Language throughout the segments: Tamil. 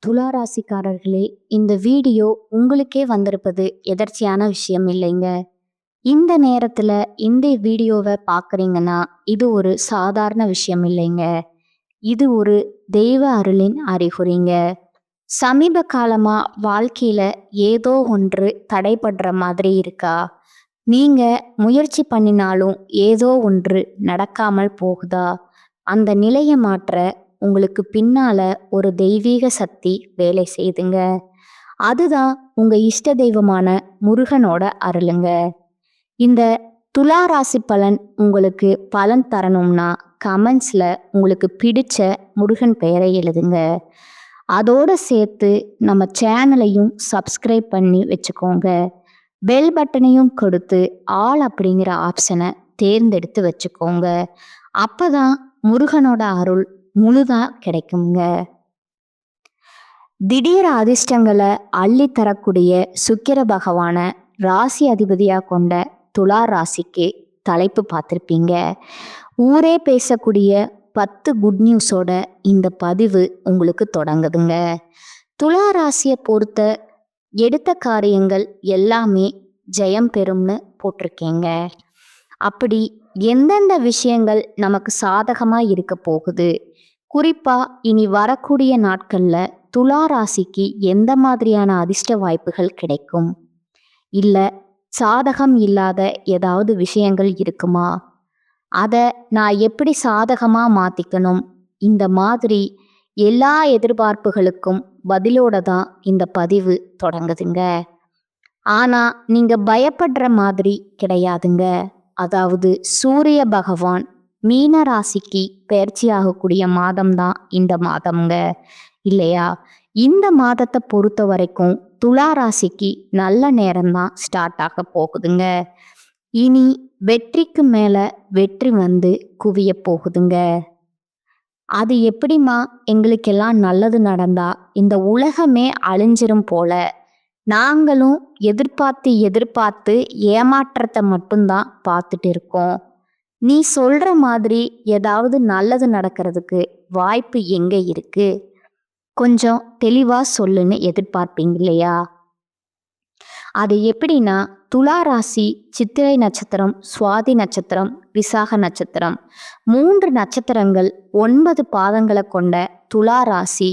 துலா ராசிக்காரர்களே, இந்த வீடியோ உங்களுக்கே வந்திருப்பது எதர்ச்சியான விஷயம் இல்லைங்க. இந்த நேரத்துல இந்த வீடியோவை பார்க்குறீங்கன்னா, இது ஒரு சாதாரண விஷயம் இல்லைங்க. இது ஒரு தெய்வ அருளின் அறிகுறிங்க. சமீப காலமா வாழ்க்கையில ஏதோ ஒன்று தடைபடுற மாதிரி இருக்கா? நீங்க முயற்சி பண்ணினாலும் ஏதோ ஒன்று நடக்காமல் போகுதா? அந்த நிலையை மாற்ற உங்களுக்கு பின்னால ஒரு தெய்வீக சக்தி வேலை செய்துங்க. அதுதான் உங்க இஷ்ட தெய்வமான முருகனோட அருளுங்க. இந்த துலா ராசி பலன் உங்களுக்கு பலன் தரணும்னா கமெண்ட்ஸ்ல உங்களுக்கு பிடிச்ச முருகன் பெயரை எழுதுங்க. அதோட சேர்த்து நம்ம சேனலையும் சப்ஸ்கிரைப் பண்ணி வச்சுக்கோங்க. பெல் பட்டனையும் கொடுத்து ஆல் அப்படிங்கிற ஆப்ஷனை தேர்ந்தெடுத்து வச்சுக்கோங்க. அப்பதான் முருகனோட அருள் முழுதா கிடைக்குங்க. திடீர் அதிர்ஷ்டங்களை அள்ளி தரக்கூடிய சுக்கிர பகவான ராசி அதிபதியா கொண்ட துலா ராசிக்கு தலைப்பு பார்த்துருப்பீங்க. ஊரே பேசக்கூடிய 10 குட் நியூஸோட இந்த பதிவு உங்களுக்கு தொடங்குதுங்க. துலா ராசியை பொறுத்த எடுத்த காரியங்கள் எல்லாமே ஜெயம் பெறும்னு போட்டிருக்கேங்க. அப்படி எந்தெந்த விஷயங்கள் நமக்கு சாதகமா இருக்க போகுது, குறிப்பா இனி வரக்கூடிய நாட்கள்ல துலா ராசிக்கு எந்த மாதிரியான அதிர்ஷ்ட வாய்ப்புகள் கிடைக்கும், இல்ல சாதகம் இல்லாத ஏதாவது விஷயங்கள் இருக்குமா, அதை நான் எப்படி சாதகமா மாத்திக்கணும், இந்த மாதிரி எல்லா எதிர்பார்ப்புகளுக்கும் பதிலோட தான் இந்த பதிவு தொடங்குதுங்க. ஆனா நீங்க பயப்படுற மாதிரி கிடையாதுங்க. அதாவது சூரிய பகவான் மீன ராசிக்கு பெயர்ச்சி ஆகக்கூடிய மாதம் தான் இந்த மாதம்ங்க, இல்லையா? இந்த மாதத்தை பொறுத்த வரைக்கும் துலா ராசிக்கு நல்ல நேரம்தான் ஸ்டார்ட் ஆக போகுதுங்க. இனி வெற்றிக்கு மேல வெற்றி வந்து குவிய போகுதுங்க. அது எப்படிமா எங்களுக்கெல்லாம் நல்லது நடந்தா இந்த உலகமே அழிஞ்சிரும் போல, நாங்களும் எதிர்பார்த்து எதிர்பார்த்து ஏமாற்றத்தை மட்டும்தான் பார்த்துட்டு இருக்கோம். நீ சொல்ற மாதிரி ஏதாவது நல்லது நடக்கிறதுக்கு வாய்ப்பு எங்க இருக்கு, கொஞ்சம் தெளிவா சொல்லுன்னு எதிர்பார்ப்பீங்க இல்லையா? அது எப்படின்னா, துலா ராசி சித்திரை நட்சத்திரம், சுவாதி நட்சத்திரம், விசாக நட்சத்திரம், 3 நட்சத்திரங்கள் 9 பாதங்களை கொண்ட துலா ராசி.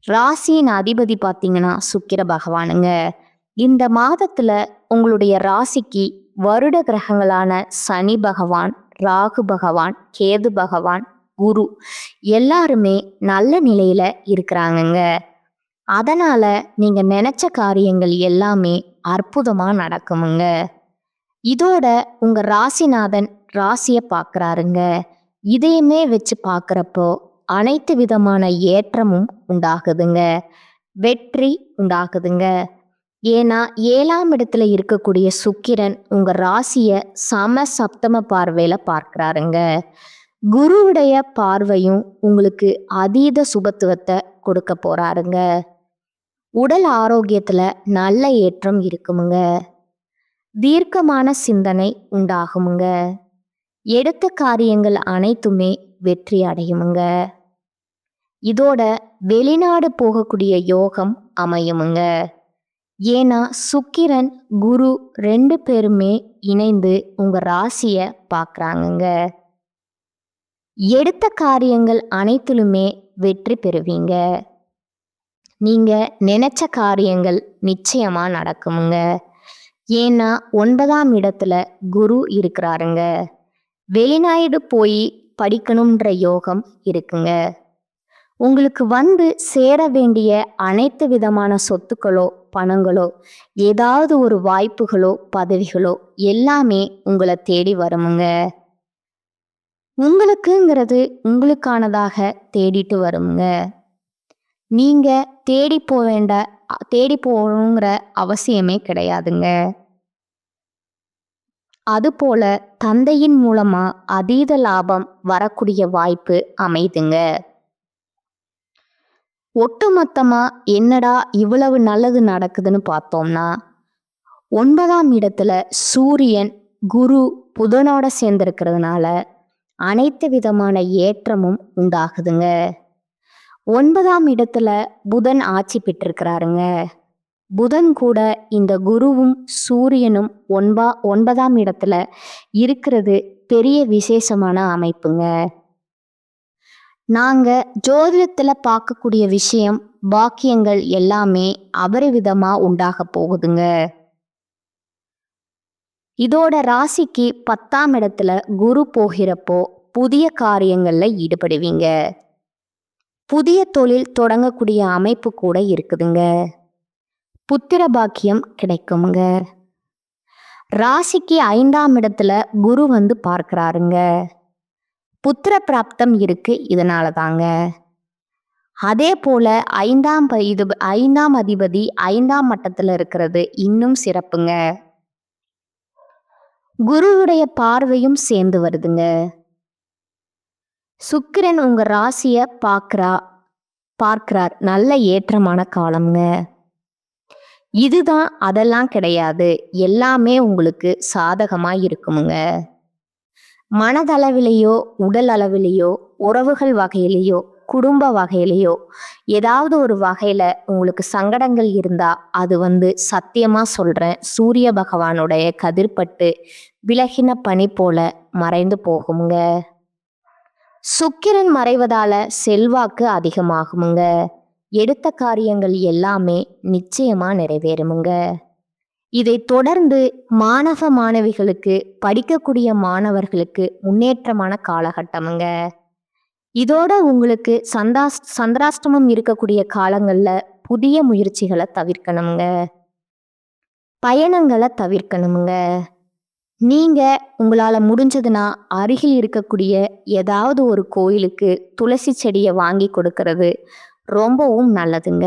ராசியின் அதிபதி பார்த்தீங்கன்னா சுக்கிர பகவானுங்க. இந்த மாதத்துல உங்களுடைய ராசிக்கு வருட கிரகங்களான சனி பகவான், ராகு பகவான், கேது பகவான், குரு எல்லாருமே நல்ல நிலையில இருக்கிறாங்கங்க. அதனால நீங்க நினைச்ச காரியங்கள் எல்லாமே அற்புதமா நடக்குமுங்க. இதோட உங்க ராசிநாதன் ராசியை பார்க்கறாருங்க. இதையுமே வச்சு பார்க்குறப்போ அனைத்து விதமான ஏற்றமும் உண்டாகுதுங்க, வெற்றி உண்டாகுதுங்க. ஏன்னா 7ஆம் இடத்துல இருக்கக்கூடிய சுக்கிரன் உங்க ராசியை சம சப்தம பார்வையில பார்க்கறாருங்க. குருவுடைய பார்வையும் உங்களுக்கு அதீத சுபத்துவத்தை கொடுக்க போறாருங்க. உடல் ஆரோக்கியத்துல நல்ல ஏற்றம் இருக்குமுங்க. தீர்க்கமான சிந்தனை உண்டாகுமுங்க. எடுத்த காரியங்கள் அனைத்துமே வெற்றி அடையுமுங்க. இதோட வெளிநாடு போகக்கூடிய யோகம் அமையுமுங்க. ஏன்னா சுக்கிரன் குரு 2 பேருமே இணைந்து உங்க ராசியை பார்க்கறாங்கங்க. எடுத்த காரியங்கள் அனைத்திலுமே வெற்றி பெறுவீங்க. நீங்க நினைச்ச காரியங்கள் நிச்சயமா நடக்குமுங்க. ஏன்னா 9ஆம் இடத்துல குரு இருக்கிறாருங்க. வெளிநாடு போய் படிக்கணும்ன்ற யோகம் இருக்குங்க. உங்களுக்கு வந்து சேர வேண்டிய அனைத்து விதமான சொத்துக்களோ பணங்களோ ஏதாவது ஒரு வாய்ப்புகளோ பதவிகளோ எல்லாமே உங்களை தேடி வருமுங்க. உங்களுக்குங்கிறது உங்களுக்கானதாக தேடிட்டு வருங்க. நீங்க தேடி போகணுங்கிற அவசியமே கிடையாதுங்க. அதுபோல தந்தையின் மூலமா அதீத லாபம் வரக்கூடிய வாய்ப்பு அமைதுங்க. ஒட்டுமொத்தமா என்னடா இவ்வளவு நல்லது நடக்குதுன்னு பார்த்தோம்னா, 9ஆம் இடத்துல சூரியன் குரு புதனோட சேர்ந்திருக்கிறதுனால அனைத்து விதமான ஏற்றமும் உண்டாகுதுங்க. 9ஆம் இடத்துல புதன் ஆட்சி பெற்றிருக்கிறாருங்க. புதன் கூட இந்த குருவும் சூரியனும் 9ஆம் இடத்துல இருக்கிறது பெரிய விசேஷமான அமைப்புங்க. நாங்க ஜோதிடத்துல பார்க்கக்கூடிய விஷயம், பாக்கியங்கள் எல்லாமே அபரிவிதமா உண்டாக போகுதுங்க. இதோட ராசிக்கு 10ஆம் இடத்துல குரு போகிறப்போ புதிய காரியங்கள்ல ஈடுபடுவீங்க. புதிய தொழில் தொடங்கக்கூடிய அமைப்பு கூட இருக்குதுங்க. புத்திர பாக்கியம் கிடைக்குங்க. ராசிக்கு 5ஆம் இடத்துல குரு வந்து பார்க்கிறாருங்க. புத்திர பிராப்தம் இருக்கு, இதனால தாங்க. அதே போல 5ஆம் அதிபதி 5ஆம் மட்டத்துல இருக்கிறது இன்னும் சிறப்புங்க. குருவுடைய பார்வையும் சேர்ந்து வருதுங்க. சுக்கிரன் உங்க ராசிய பார்க்கிறார். நல்ல ஏற்றமான காலம்ங்க. இதுதான் அதெல்லாம் கிடையாது, எல்லாமே உங்களுக்கு சாதகமா இருக்குமுங்க. மனதளவிலேயோ உடல் அளவிலேயோ உறவுகள் வகையிலேயோ குடும்ப வகையிலேயோ ஏதாவது ஒரு வகையில உங்களுக்கு சங்கடங்கள் இருந்தா அது சத்தியமா சொல்றேன், சூரிய பகவானுடைய கதிர்பட்டு விலகின பனி போல மறைந்து போகுங்க. சுக்கிரன் மறைவதால செல்வாக்கு அதிகமாகுமுங்க. எடுத்த காரியங்கள் எல்லாமே நிச்சயமா நிறைவேறுமுங்க. இதை தொடர்ந்து மாணவிகளுக்கு, படிக்கக்கூடிய மாணவர்களுக்கு முன்னேற்றமான காலகட்டமுங்க. இதோட உங்களுக்கு சந்திராஷ்டமம் இருக்கக்கூடிய காலங்கள்ல புதிய முயற்சிகளை தவிர்க்கணுங்க. பயணங்களை தவிர்க்கணுங்க. நீங்க உங்களால முடிஞ்சதுன்னா அருகில் இருக்கக்கூடிய ஏதாவது ஒரு கோயிலுக்கு துளசி செடியை வாங்கி கொடுக்கறது ரொம்பவும் நல்லதுங்க.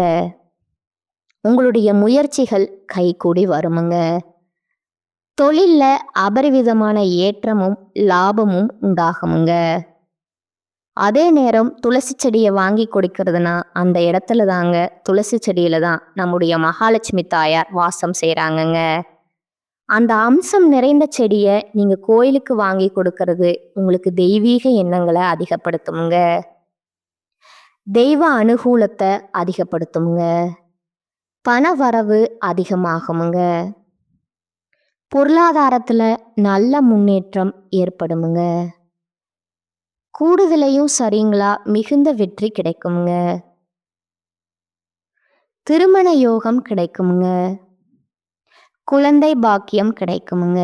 உங்களுடைய முயற்சிகள் கைகூடி வருமுங்க. தொழில்ல அபரிவிதமான ஏற்றமும் லாபமும் உண்டாகுமுங்க. அதே நேரம் துளசி செடியை வாங்கி கொடுக்கறதுனா அந்த இடத்துல தாங்க, துளசி செடியில தான் நம்முடைய மகாலட்சுமி தாயார் வாசம் செய்கிறாங்கங்க. அந்த அம்சம் நிறைந்த செடியை நீங்க கோயிலுக்கு வாங்கி கொடுக்கறது உங்களுக்கு தெய்வீக எண்ணங்களை அதிகப்படுத்துமுங்க. தெய்வ அனுகூலத்தை அதிகப்படுத்துமுங்க. பண வரவு அதிகமாகுமுங்க. பொருளாதாரத்துல நல்ல முன்னேற்றம் ஏற்படுமுங்க. கூடுதலையும் சரிங்களா மிகுந்த வெற்றி கிடைக்குமுங்க. திருமண யோகம் கிடைக்குமுங்க. குழந்தை பாக்கியம் கிடைக்குமுங்க.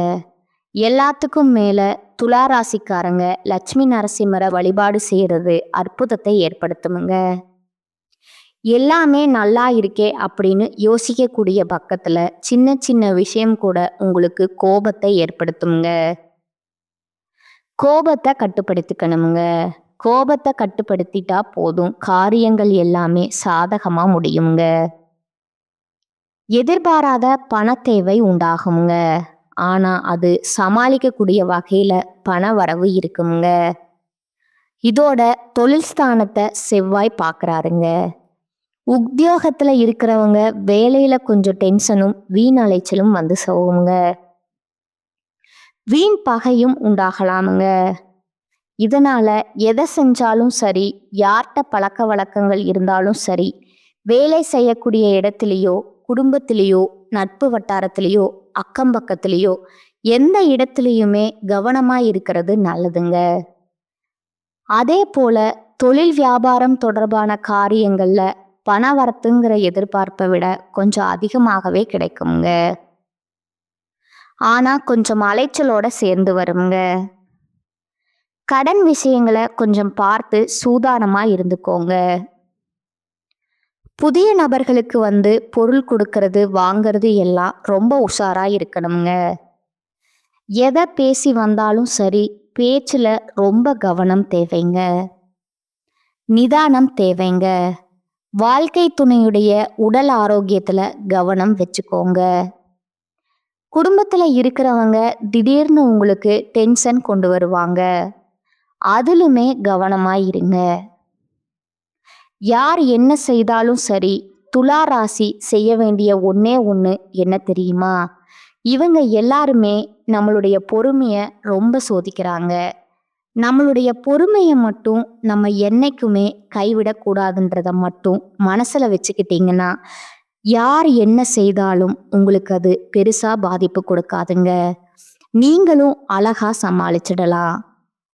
எல்லாத்துக்கும் மேல துலா ராசிக்காரங்க லட்சுமி நரசிம்மரை வழிபாடு செய்யறது அற்புதத்தை ஏற்படுத்துமுங்க. எல்லாமே நல்லா இருக்கே அப்படின்னு யோசிக்கக்கூடிய பக்கத்துல சின்ன சின்ன விஷயம் கூட உங்களுக்கு கோபத்தை ஏற்படுத்துமுங்க. கோபத்தை கட்டுப்படுத்திக்கணுமுங்க. கோபத்தை கட்டுப்படுத்திட்டா போதும், காரியங்கள் எல்லாமே சாதகமா முடியுங்க. எதிர்பாராத பண தேவை உண்டாகுங்க. ஆனா அது சமாளிக்கக்கூடிய வகையில பண வரவு இருக்குங்க. இதோட தொழில் ஸ்தானத்தை செவ்வாய் பார்க்கறாருங்க. உத்தியோகத்துல இருக்கிறவங்க வேலையில கொஞ்சம் டென்ஷனும் வீண் அலைச்சலும் வந்து போகுங்க. வீண் பகையும் உண்டாகலாமுங்க. இதனால எதை செஞ்சாலும் சரி, யார்கிட்ட பழக்க வழக்கங்கள் இருந்தாலும் சரி, வேலை செய்யக்கூடிய இடத்துலையோ குடும்பத்திலேயோ நட்பு வட்டாரத்திலேயோ அக்கம் பக்கத்திலேயோ எந்த இடத்துலையுமே கவனமா இருக்கிறது நல்லதுங்க. அதே போல தொழில் வியாபாரம் தொடர்பான காரியங்கள்ல பண வரத்துங்கிற எதிர்பார்ப்பை விட கொஞ்சம் அதிகமாகவே கிடைக்குங்க. ஆனா கொஞ்சம் அலைச்சலோட சேர்ந்து வருங்க. கடன் விஷயங்களை கொஞ்சம் பார்த்து சூதானமா இருந்துக்கோங்க. புதிய நபர்களுக்கு பொருள் கொடுக்கறது வாங்கிறது எல்லாம் ரொம்ப உஷாரா இருக்கணுங்க. எதை பேசி வந்தாலும் சரி, பேச்சுல ரொம்ப கவனம் தேவைங்க. நிதானம் தேவைங்க. வாழ்க்கை துணையுடைய உடல் ஆரோக்கியத்துல கவனம் வச்சுக்கோங்க. குடும்பத்துல இருக்கிறவங்க திடீர்னு உங்களுக்கு டென்ஷன் கொண்டு வருவாங்க. அதிலுமே கவனமா இருங்க. யார் என்ன செய்தாலும் சரி, துலா ராசி செய்ய வேண்டிய ஒண்ணே ஒண்ணு என்ன தெரியுமா? இவங்க எல்லாருமே நம்மளுடைய பொறுமையை ரொம்ப சோதிக்கிறாங்க. நம்மளுடைய பொறுமையை மட்டும் நம்ம என்னைக்குமே கைவிடக்கூடாதுன்றத மட்டும் மனசுல வச்சுக்கிட்டீங்கன்னா, யார் என்ன செய்தாலும் உங்களுக்கு அது பெருசா பாதிப்பு கொடுக்காதுங்க. நீங்களும் அழகா சமாளிச்சிடலாம்.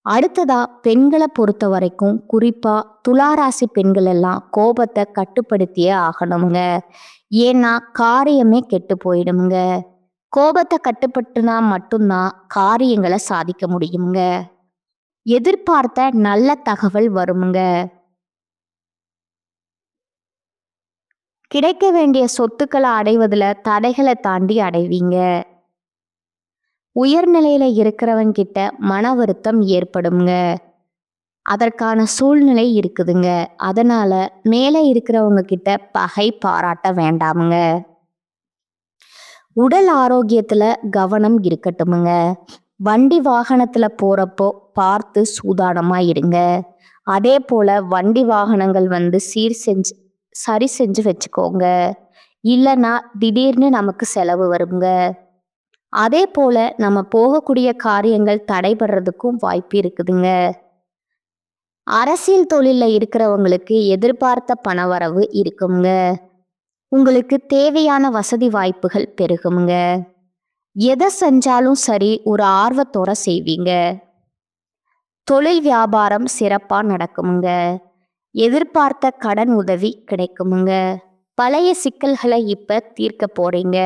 அடுத்ததா பெண்களை பொறுத்த வரைக்கும் குறிப்பா துளாராசி பெண்கள் எல்லாம் கோபத்தை கட்டுப்படுத்தியே ஆகணுங்க. ஏன்னா காரியமே கெட்டு போயிடுமுங்க. கோபத்தை கட்டுப்படுத்தினா மட்டும்தான் காரியங்களை சாதிக்க முடியுங்க. எதிர்பார்த்த நல்ல தகவல் வருமுங்க. கிடைக்க வேண்டிய சொத்துக்களை அடைவதுல தடைகளை தாண்டி அடைவீங்க. உயர்நிலையில இருக்கிறவங்க கிட்ட மன வருத்தம் ஏற்படுங்க. அதற்கான சூழ்நிலை இருக்குதுங்க. அதனால மேலே இருக்கிறவங்க கிட்ட பகை பாராட்ட வேண்டாமுங்க. உடல் ஆரோக்கியத்துல கவனம் இருக்கட்டுமுங்க. வண்டி வாகனத்துல போறப்போ பார்த்து சூதானமா இருங்க. அதே போல வண்டி வாகனங்கள் சரி செஞ்சு வச்சுக்கோங்க. இல்லைன்னா திடீர்னு நமக்கு செலவு வருங்க. அதே போல நம்ம போகக்கூடிய காரியங்கள் தடைபடுறதுக்கும் வாய்ப்பு இருக்குதுங்க. அரசியல் தொழில்ல இருக்கிறவங்களுக்கு எதிர்பார்த்த பணவரவு இருக்குங்க. உங்களுக்கு தேவையான வசதி வாய்ப்புகள் பெருகுங்க. எதை செஞ்சாலும் சரி ஒரு ஆர்வத்தோட செய்வீங்க. தொழில் வியாபாரம் சிறப்பா நடக்குமுங்க. எதிர்பார்த்த கடன் உதவி கிடைக்குமுங்க. பழைய சிக்கல்களை இப்ப தீர்க்க போறீங்க.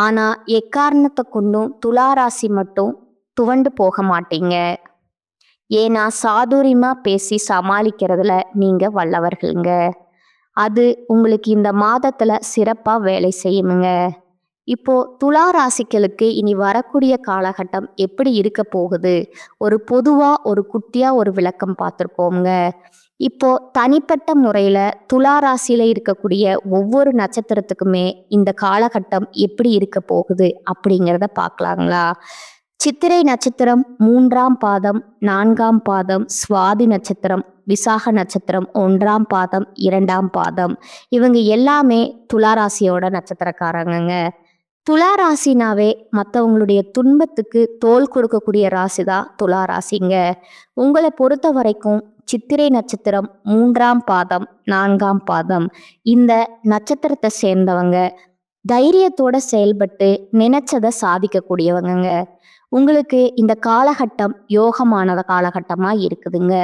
ஆனா எக்காரணத்தை கொண்டும் துளாராசி மட்டும் துவண்டு போக மாட்டீங்க. ஏன்னா சாதுரியமா பேசி சமாளிக்கிறதுல நீங்க வல்லவர்களுங்க. அது உங்களுக்கு இந்த மாதத்துல சிறப்பா வேலை செய்யுமுங்க. இப்போ துலா ராசிகளுக்கு இனி வரக்கூடிய காலகட்டம் எப்படி இருக்க போகுது, ஒரு குட்டியா ஒரு விளக்கம் பார்த்துருக்கோங்க. இப்போ தனிப்பட்ட முறையில துலா ராசியில இருக்கக்கூடிய ஒவ்வொரு நட்சத்திரத்துக்குமே இந்த காலகட்டம் எப்படி இருக்க போகுது அப்படிங்கிறத பார்க்கலாங்களா? சித்திரை நட்சத்திரம் 3ஆம் பாதம், 4ஆம் பாதம், சுவாதி நட்சத்திரம், விசாக நட்சத்திரம் 1ஆம் பாதம், 2ஆம் பாதம், இவங்க எல்லாமே துளாராசியோட நட்சத்திரக்காரங்க. துலா ராசினாவே மற்றவங்களுடைய துன்பத்துக்கு தோள் கொடுக்கக்கூடிய ராசி தான் துலா ராசிங்க. உங்களை பொறுத்த வரைக்கும் சித்திரை நட்சத்திரம் 3ஆம் பாதம், 4ஆம் பாதம், இந்த நட்சத்திரத்தை சேர்ந்தவங்க தைரியத்தோட செயல்பட்டு நினைச்சதை சாதிக்கக்கூடியவங்க. உங்களுக்கு இந்த காலகட்டம் யோகமான காலகட்டமா இருக்குதுங்க.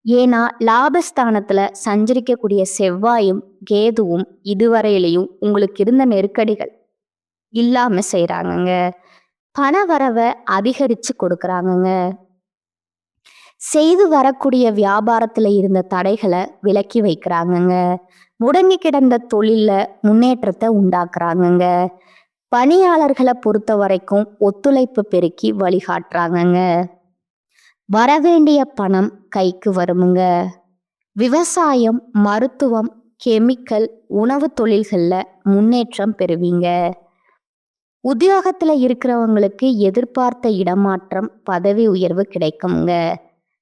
ஏன்னா லாபஸ்தானத்துல சஞ்சரிக்கக்கூடிய செவ்வாயும் கேதுவும் இதுவரையிலையும் உங்களுக்கு இருந்த நெருக்கடிகள் இல்லாம செய்றாங்கங்க. பண வரவை அதிகரிச்சு கொடுக்கறாங்கங்க. செய்து வரக்கூடிய வியாபாரத்துல இருந்த தடைகளை விலக்கி வைக்கிறாங்கங்க. முடங்கி கிடந்த தொழில்ல முன்னேற்றத்தை உண்டாக்குறாங்கங்க. பணியாளர்களை பொறுத்த வரைக்கும் ஒத்துழைப்பு பெருக்கி வழிகாட்டுறாங்கங்க. வரவேண்டிய பணம் கைக்கு வருமுங்க. விவசாயம், மருத்துவம், கெமிக்கல், உணவு தொழில்கள்ல முன்னேற்றம் பெறுவீங்க. உத்தியோகத்துல இருக்கிறவங்களுக்கு எதிர்பார்த்த இடமாற்றம், பதவி உயர்வு கிடைக்குமுங்க.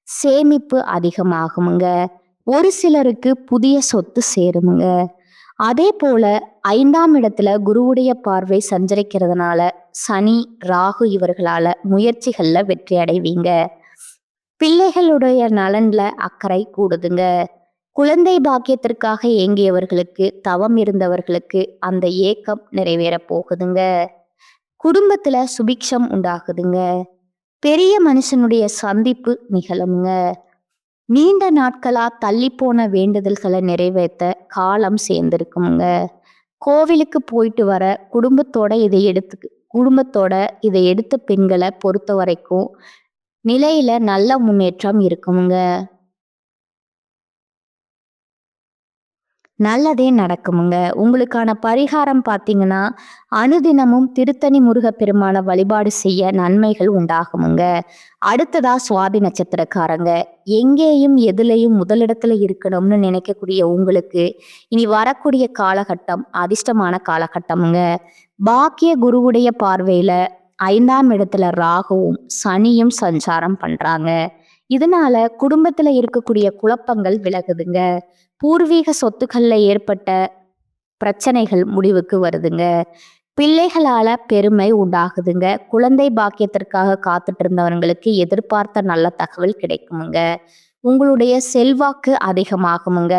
சேமிப்பு அதிகமாகுமுங்க. ஒரு சிலருக்கு புதிய சொத்து சேருமுங்க. அதே போல 5ஆம் இடத்துல குருவுடைய பார்வை சஞ்சரிக்கிறதுனால சனி, ராகு இவர்களால முயற்சிகள்ல வெற்றி அடைவீங்க. பிள்ளைகளுடைய நலன்ல அக்கறை கூடுதுங்க. குழந்தை பாக்கியத்திற்காக ஏங்கியவர்களுக்கு, தவம் இருந்தவர்களுக்கு அந்த ஏக்கம் நிறைவேற போகுதுங்க. குடும்பத்துல சுபிக்ஷம் உண்டாகுதுங்க. பெரிய மனுஷனுடைய சந்திப்பு நிகழுங்க. நீண்ட நாட்களா தள்ளி போன வேண்டுதல்களை நிறைவேற்ற காலம் சேர்ந்திருக்குங்க. கோவிலுக்கு போயிட்டு வர குடும்பத்தோட இதை எடுத்த பெண்களை பொறுத்த வரைக்கும் நிலையில நல்ல முன்னேற்றம் இருக்குமுங்க. நல்லதே நடக்குமுங்க. உங்களுக்கான பரிகாரம் பார்த்தீங்கன்னா, அனுதினமும் திருத்தணி முருகப்பெருமான வழிபாடு செய்ய நன்மைகள் உண்டாகுமுங்க. அடுத்ததா சுவாதி நட்சத்திரக்காரங்க. எங்கேயும் எதுலையும் முதலிடத்துல இருக்கணும்னு நினைக்கக்கூடிய உங்களுக்கு இனி வரக்கூடிய காலகட்டம் அதிர்ஷ்டமான காலகட்டமுங்க. பாக்கிய குருவுடைய பார்வையில 5ஆம் இடத்துல ராகுவும் சனியும் சஞ்சாரம் பண்றாங்க. இதனால குடும்பத்துல இருக்கக்கூடிய குழப்பங்கள் விலகுதுங்க. பூர்வீக சொத்துக்கள்ல ஏற்பட்ட பிரச்சனைகள் முடிவுக்கு வருதுங்க. பிள்ளைகளால பெருமை உண்டாகுதுங்க. குழந்தை பாக்கியத்திற்காக காத்துட்டு இருந்தவங்களுக்கு எதிர்பார்த்த நல்ல தகவல் கிடைக்குமுங்க. உங்களுடைய செல்வாக்கு அதிகமாகுமுங்க.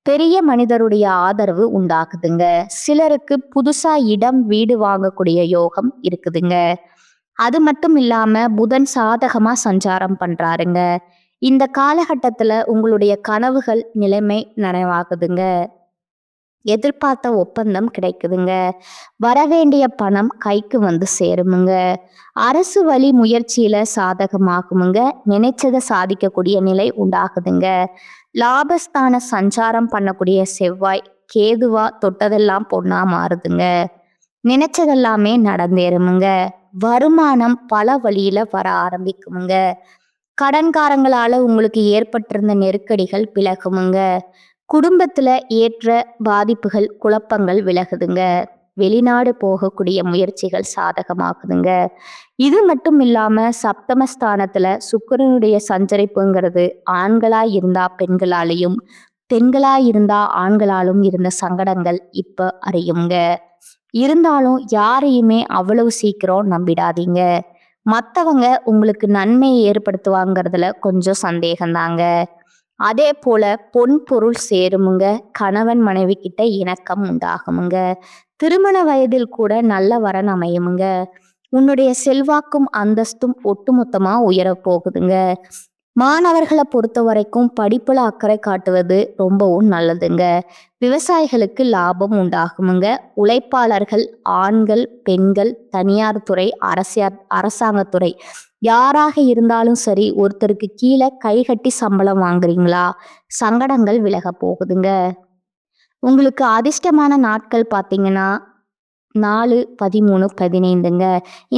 பெரிய மனிதருடைய ஆதரவு உண்டாகுதுங்க. சிலருக்கு புதுசா இடம் வீடு வாங்கக்கூடிய யோகம் இருக்குதுங்க. அது மட்டும் இல்லாம புதன் சாதகமா சஞ்சாரம் பண்றாருங்க. இந்த காலகட்டத்துல உங்களுடைய கனவுகள் நிலைமை நனவாகுதுங்க. எதிர்பார்த்த ஒப்பந்தம் கிடைக்குதுங்க. வரவேண்டிய பணம் கைக்கு வந்து சேருமுங்க. அரசு வழி முயற்சியில சாதகமாகுமுங்க. நினைச்சதை சாதிக்கக்கூடிய நிலை உண்டாகுதுங்க. லாபஸ்தான சஞ்சாரம் பண்ணக்கூடிய செவ்வாய் கேதுவா தொட்டதெல்லாம் பொண்ணா மாறுதுங்க. நினைச்சதெல்லாமே நடந்தேறுமுங்க. வருமானம் பல வழியில வர ஆரம்பிக்குமுங்க. கடன்காரங்களால உங்களுக்கு ஏற்பட்டிருந்த நெருக்கடிகள் விலகுமுங்க. குடும்பத்துல ஏற்ற பாதிப்புகள் குழப்பங்கள் விலகுதுங்க. வெளிநாடு போகக்கூடிய முயற்சிகள் சாதகமாகுதுங்க. இது மட்டும் இல்லாம சப்தமஸ்தானத்துல சுக்கிரனுடைய சஞ்சரிப்புங்கிறது ஆண்களா இருந்தா பெண்களாலையும் பெண்களா இருந்தா ஆண்களாலும் இருந்த சங்கடங்கள் இப்ப அறியுங்க. இருந்தாலும் யாரையுமே அவ்வளவு சீக்கிரம் நம்பிடாதீங்க. மத்தவங்க உங்களுக்கு நன்மையை ஏற்படுத்துவாங்கிறதுல கொஞ்சம் சந்தேகம்தாங்க. அதே போல பொன் பொருள் சேருமுங்க. கணவன் மனைவி கிட்ட இணக்கம் உண்டாகுமுங்க. திருமண வயதில் கூட நல்ல வரன் அமையுமுங்க. உன்னுடைய செல்வாக்கும் அந்தஸ்தும் ஒட்டுமொத்தமா உயரப் போகுதுங்க. மாணவர்களை பொறுத்த வரைக்கும் படிப்புல அக்கறை காட்டுவது ரொம்பவும் நல்லதுங்க. விவசாயிகளுக்கு லாபம் உண்டாகுமுங்க. உழைப்பாளர்கள் ஆண்கள் பெண்கள் தனியார் துறை அரசாங்கத்துறை யாராக இருந்தாலும் சரி, ஒருத்தருக்கு கீழே கைகட்டி சம்பளம் வாங்குறீங்களா, சங்கடங்கள் விலக போகுதுங்க. உங்களுக்கு அதிர்ஷ்டமான நாட்கள் பார்த்தீங்கன்னா 4, 13, 15ங்க.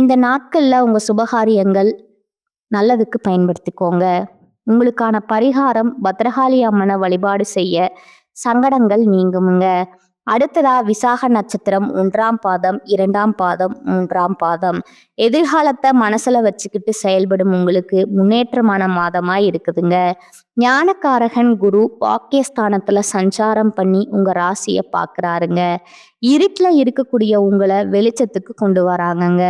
இந்த நாட்கள்ல உங்க சுபகாரியங்கள் நல்லதுக்கு பயன்படுத்திக்கோங்க. உங்களுக்கான பரிகாரம் பத்ரகாளி அம்மனை வழிபாடு செய்ய சங்கடங்கள் நீங்குமுங்க. அடுத்ததா விசாக நட்சத்திரம் 1ஆம் பாதம் 2ஆம் பாதம் 3ஆம் பாதம். எதிர்காலத்தை மனசுல வச்சுக்கிட்டு செயல்படும் உங்களுக்கு முன்னேற்றமான மாதமா இருக்குதுங்க. ஞானக்காரகன் குரு வாக்கியஸ்தானத்துல சஞ்சாரம் பண்ணி உங்க ராசியை பாக்குறாருங்க. இருட்டுல இருக்கக்கூடிய உங்களை வெளிச்சத்துக்கு கொண்டு வராங்கங்க.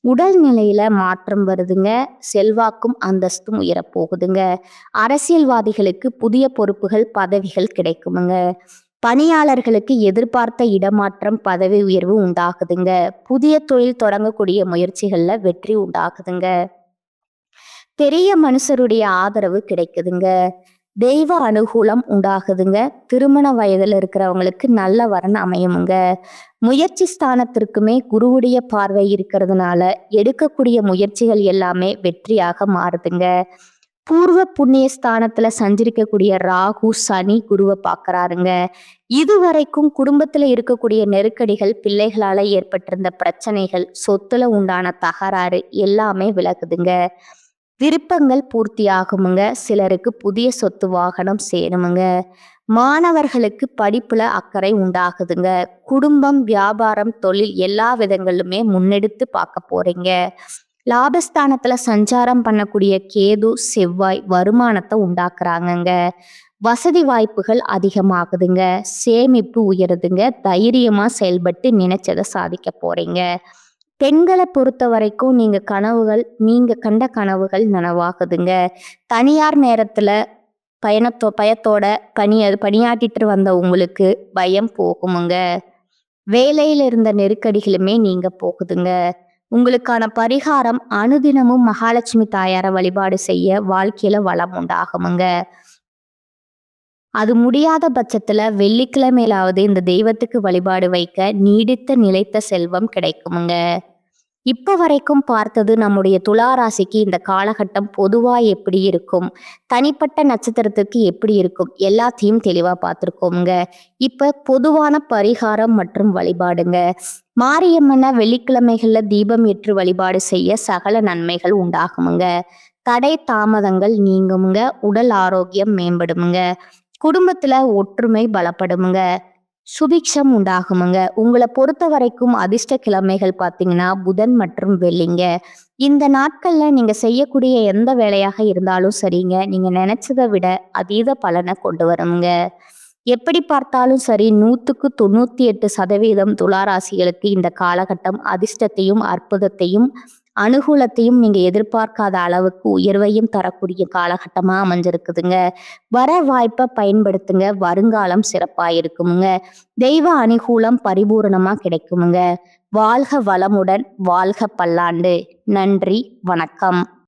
உடல் நிலையில மாற்றம் வருதுங்க. செல்வாக்கும் அந்தஸ்தும் உயரப்போகுதுங்க. அரசியல்வாதிகளுக்கு புதிய பொறுப்புகள் பதவிகள் கிடைக்குமுங்க. பணியாளர்களுக்கு எதிர்பார்த்த இடமாற்றம் பதவி உயர்வு உண்டாகுதுங்க. புதிய தொழில் தொடங்கக்கூடிய முயற்சிகள்ல வெற்றி உண்டாகுதுங்க. பெரிய மனுஷருடைய ஆதரவு கிடைக்குதுங்க. தெய்வ அனுகூலம் உண்டாகுதுங்க. திருமண வயதுல இருக்கிறவங்களுக்கு நல்ல வரன் அமையுமுங்க. முயற்சி ஸ்தானத்திற்குமே குருவுடைய பார்வை இருக்கிறதுனால எடுக்கக்கூடிய முயற்சிகள் எல்லாமே வெற்றியாக மாறுதுங்க. பூர்வ புண்ணிய ஸ்தானத்துல சஞ்சரிக்கக்கூடிய ராகு சனி குருவை பார்க்கறாருங்க. இதுவரைக்கும் குடும்பத்துல இருக்கக்கூடிய நெருக்கடிகள், பிள்ளைகளால ஏற்பட்டிருந்த பிரச்சனைகள், சொத்துல உண்டான தகராறு எல்லாமே விலகுதுங்க. விருப்பங்கள் பூர்த்தி ஆகுமுங்க. சிலருக்கு புதிய சொத்து வாகனம் சேருமுங்க. மாணவர்களுக்கு படிப்புல அக்கறை உண்டாகுதுங்க. குடும்பம் வியாபாரம் தொழில் எல்லா விதங்களிலுமே முன்னெடுத்து பார்க்க போறீங்க. லாபஸ்தானத்துல சஞ்சாரம் பண்ணக்கூடிய கேது செவ்வாய் வருமானத்தை உண்டாக்குறாங்கங்க. வசதி வாய்ப்புகள் அதிகமாகுதுங்க. சேமிப்பு உயருதுங்க. தைரியமா செயல்பட்டு நினைச்சதை சாதிக்க போறீங்க. பெண்களை பொறுத்த வரைக்கும் நீங்க கண்ட கனவுகள் நனவாகுதுங்க. தனியார் நேரத்துல பயத்தோட பணியாற்றிட்டு வந்த உங்களுக்கு பயம் போகுமுங்க. வேலையில இருந்த நெருக்கடிகளுமே நீங்க போகுதுங்க. உங்களுக்கான பரிகாரம் அனுதினமும் மகாலட்சுமி தாயார வழிபாடு செய்ய வாழ்க்கையில வளம் உண்டாகுமுங்க. அது முடியாத பட்சத்துல வெள்ளிக்கிழமையிலாவது இந்த தெய்வத்துக்கு வழிபாடு வைக்க நீடித்த நிலைத்த செல்வம் கிடைக்குமுங்க. இப்ப வரைக்கும் பார்த்தது நம்முடைய துலா ராசிக்கு இந்த காலகட்டம் பொதுவா எப்படி இருக்கும், தனிப்பட்ட நட்சத்திரத்துக்கு எப்படி இருக்கும் எல்லாத்தையும் தெளிவா பார்த்துருக்கோமுங்க. இப்ப பொதுவான பரிகாரம் மற்றும் வழிபாடுங்க. மாரியம்மனை வெள்ளிக்கிழமைகள்ல தீபம் ஏற்று வழிபாடு செய்ய சகல நன்மைகள் உண்டாகுமுங்க. தடை தாமதங்கள் நீங்குமுங்க. உடல் ஆரோக்கியம் மேம்படுமுங்க. குடும்பத்துல ஒற்றுமை பலப்படுமுங்க. சுபிக்ஷம் உண்டாகுமுங்க. உங்களை பொறுத்த வரைக்கும் அதிர்ஷ்ட கிழமைகள் பார்த்தீங்கன்னா புதன் மற்றும் வெள்ளிங்க. இந்த நாட்கள்ல நீங்க செய்யக்கூடிய எந்த வேலையாக இருந்தாலும் சரிங்க, நீங்க நினைச்சதை விட அதீத பலனை கொண்டு வருங்க. எப்படி பார்த்தாலும் சரி 100% துளாராசிகளுக்கு இந்த காலகட்டம் அதிர்ஷ்டத்தையும் அற்புதத்தையும் அனுகூலத்தையும் நீங்க எதிர்பார்க்காத அளவுக்கு உயர்வையும் தரக்கூடிய காலகட்டமா அமைஞ்சிருக்குதுங்க. வர வாய்ப்பை பயன்படுத்துங்க. வருங்காலம் சிறப்பா இருக்குமுங்க. தெய்வ அனுகூலம் பரிபூரணமா கிடைக்குமுங்க. வாழ்க வளமுடன், வாழ்க பல்லாண்டு. நன்றி, வணக்கம்.